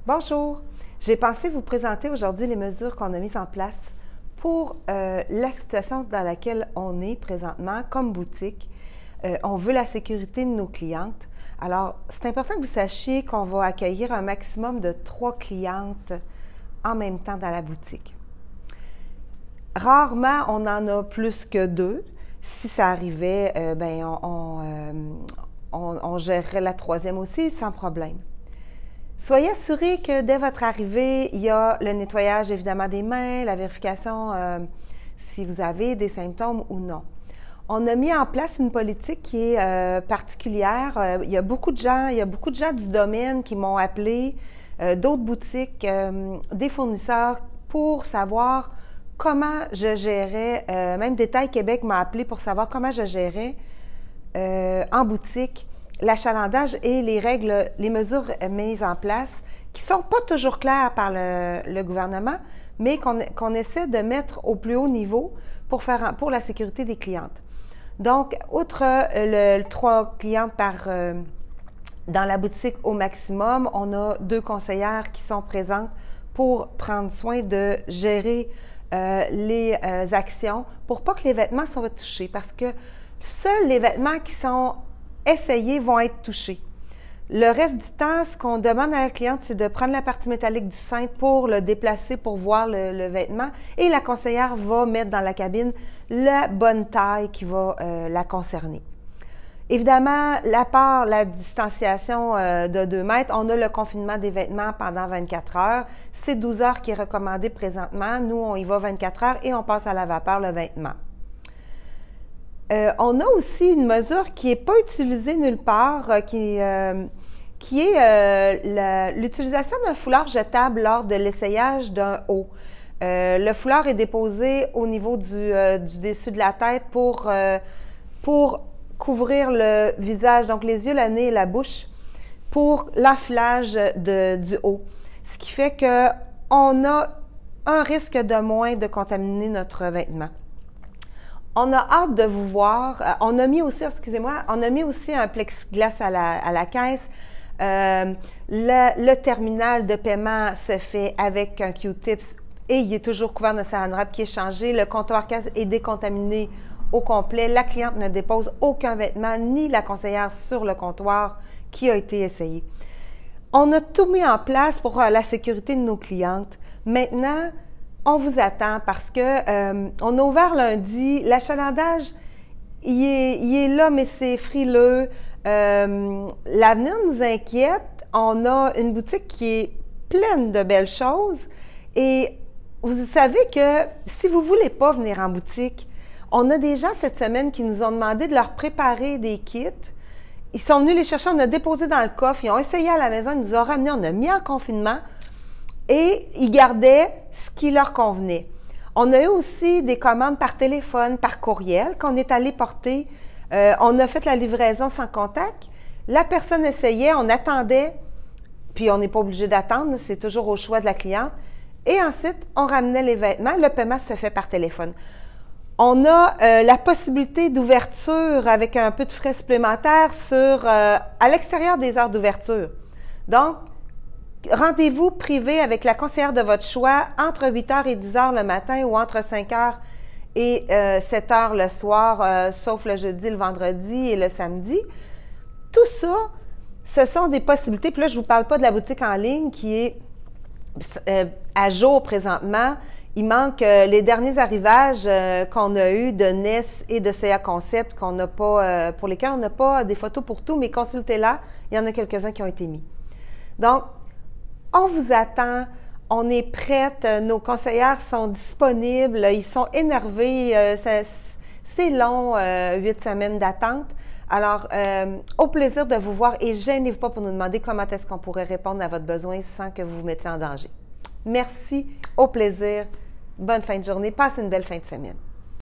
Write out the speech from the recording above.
Bonjour, j'ai pensé vous présenter aujourd'hui les mesures qu'on a mises en place pour la situation dans laquelle on est présentement comme boutique. On veut la sécurité de nos clientes. Alors, c'est important que vous sachiez qu'on va accueillir un maximum de 3 clientes en même temps dans la boutique. Rarement, on en a plus que 2. Si ça arrivait, on gérerait la 3e aussi sans problème. Soyez assurés que dès votre arrivée, il y a le nettoyage évidemment des mains, la vérification si vous avez des symptômes ou non. On a mis en place une politique qui est particulière. Il y a beaucoup de gens du domaine qui m'ont appelé, d'autres boutiques, des fournisseurs pour savoir comment je gérais. Même Détail Québec m'a appelé pour savoir comment je gérais en boutique l'achalandage et les règles, les mesures mises en place qui sont pas toujours claires par le gouvernement, mais qu'on essaie de mettre au plus haut niveau pour la sécurité des clientes. Donc, outre le 3 clientes dans la boutique au maximum, on a 2 conseillères qui sont présentes pour prendre soin de gérer les actions pour pas que les vêtements soient touchés, parce que seuls les vêtements qui sont essayés vont être touchés. Le reste du temps, ce qu'on demande à la cliente, c'est de prendre la partie métallique du cintre pour le déplacer, pour voir le vêtement, et la conseillère va mettre dans la cabine la bonne taille qui va la concerner. Évidemment, la distanciation de 2 mètres, on a le confinement des vêtements pendant 24 heures. C'est 12 heures qui est recommandé présentement. Nous, on y va 24 heures et on passe à la vapeur le vêtement. On a aussi une mesure qui n'est pas utilisée nulle part, qui est l'utilisation d'un foulard jetable lors de l'essayage d'un haut. Le foulard est déposé au niveau du dessus de la tête pour couvrir le visage, donc les yeux, le nez et la bouche, pour l'enfilage du haut. Ce qui fait qu'on a un risque de moins de contaminer notre vêtement. On a hâte de vous voir. On a mis aussi un plexiglas à la caisse. Le terminal de paiement se fait avec un Q-tips et il est toujours couvert de saran wrap qui est changé. Le comptoir caisse est décontaminé au complet. La cliente ne dépose aucun vêtement ni la conseillère sur le comptoir qui a été essayé. On a tout mis en place pour la sécurité de nos clientes. Maintenant, on vous attend parce que on a ouvert lundi. L'achalandage, il est là, mais c'est frileux. L'avenir nous inquiète. On a une boutique qui est pleine de belles choses. Et vous savez que si vous ne voulez pas venir en boutique, on a des gens cette semaine qui nous ont demandé de leur préparer des kits. Ils sont venus les chercher, on a déposé dans le coffre, ils ont essayé à la maison, ils nous ont ramenés, on a mis en confinement. Et ils gardaient ce qui leur convenait. On a eu aussi des commandes par téléphone, par courriel, qu'on est allé porter. On a fait la livraison sans contact. La personne essayait, on attendait, puis on n'est pas obligé d'attendre, c'est toujours au choix de la cliente. Et ensuite, on ramenait les vêtements. Le paiement se fait par téléphone. On a la possibilité d'ouverture avec un peu de frais supplémentaires à l'extérieur des heures d'ouverture. Donc, rendez-vous privé avec la conseillère de votre choix entre 8h et 10h le matin ou entre 5h et 7h le soir, sauf le jeudi, le vendredi et le samedi. Tout ça, ce sont des possibilités. Puis là, je ne vous parle pas de la boutique en ligne qui est à jour présentement. Il manque les derniers arrivages qu'on a eus de NES et de CA Concept qu'on n'a pas, pour lesquels on n'a pas des photos pour tout, mais consultez-la, il y en a quelques-uns qui ont été mis. Donc, on vous attend, on est prête, nos conseillères sont disponibles, ils sont énervés, c'est long, 8 semaines d'attente. Alors, au plaisir de vous voir et gênez-vous pas pour nous demander comment est-ce qu'on pourrait répondre à votre besoin sans que vous vous mettiez en danger. Merci, au plaisir, bonne fin de journée, passez une belle fin de semaine.